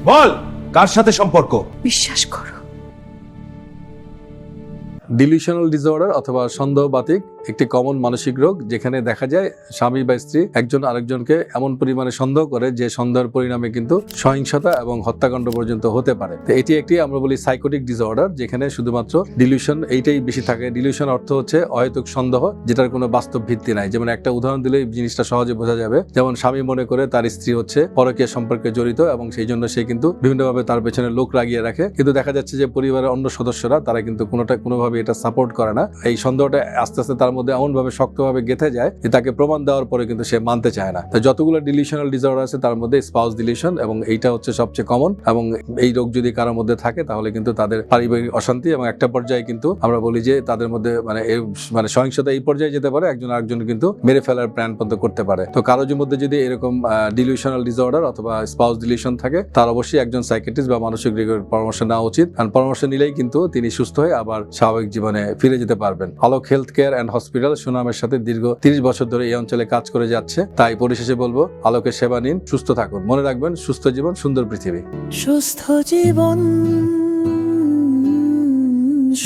বল কার সাথে সম্পর্ক? বিশ্বাস করো, ডিলিউশনাল ডিসঅর্ডার অথবা সন্দেহবাতিক একটি কমন মানসিক রোগ, যেখানে দেখা যায় স্বামী বা স্ত্রী একজন আরেকজনকে এমন পরিমাণে সন্দেহ করে যে সন্দেহের পরিণামে কিন্তু সহিংসতা এবং হত্যাকাণ্ড পর্যন্ত হতে পারে। তো এটি একটি আমরা বলি সাইকোটিক ডিসঅর্ডার, যেখানে শুধুমাত্র ডিলিউশন এইটাই বেশি থাকে। ডিলিউশন অর্থ হচ্ছে অহেতুক সন্দেহ যেটার কোনো বাস্তব ভিত্তি নাই। যেমন একটা উদাহরণ দিলে জিনিসটা সহজে বোঝা যাবে। যেমন স্বামী মনে করে তার স্ত্রী হচ্ছে পরকীয়া সম্পর্কে জড়িত এবং সেই জন্য সে কিন্তু বিভিন্নভাবে তার পেছনে লোক লাগিয়ে রাখে, কিন্তু দেখা যাচ্ছে যে পরিবারের অন্য সদস্যরা তারা কিন্তু কোনোভাবে এটা সাপোর্ট করে না। এই সন্দেহটা আস্তে আস্তে তার মধ্যে এমন ভাবে শক্তভাবে গেঁথে যায় যে তাকে প্রমাণ দেওয়ার পরে কিন্তু সে মানতে চায় না। তো যতগুলো ডিলিউশনাল ডিসঅর্ডার আছে তার মধ্যে স্পাউস ডিলিউশন এবং এইটা হচ্ছে সবচেয়ে কমন। এবং এই রোগ যদি কারোর মধ্যে থাকে তাহলে কিন্তু তাদের পারিবারিক অশান্তি এবং একটা পর্যায়ে কিন্তু আমরা বলি যে তাদের মধ্যে মানে সহিংসতা এই পর্যায়ে যেতে পারে, একজন আরেকজন কিন্তু মেরে ফেলার প্ল্যান পর্যন্ত করতে পারে। তো কারোর মধ্যে যদি এরকম ডিলিউশনাল ডিসঅর্ডার অথবা স্পাউস ডিলিউশন থাকে, তার অবশ্যই একজন সাইকিয়াট্রিস্ট বা মানসিক রোগীর পরামর্শ নেওয়া উচিত। কারণ পরামর্শ নিলেই কিন্তু তিনি সুস্থ হয়ে আবার স্বাভাবিক জীবনে ফিরে যেতে পারবেন। আলোক হেলথ কেয়ার অ্যান্ড হসপিটাল সুনামের সাথে দীর্ঘ 30 বছর ধরে এই অঞ্চলে কাজ করে যাচ্ছে। তাই পরিশেষে বলবো, আলোকের সেবা নিন, সুস্থ থাকুন। মনে রাখবেন, সুস্থ জীবন সুন্দর পৃথিবী। সুস্থ জীবন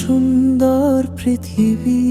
সুন্দর পৃথিবী।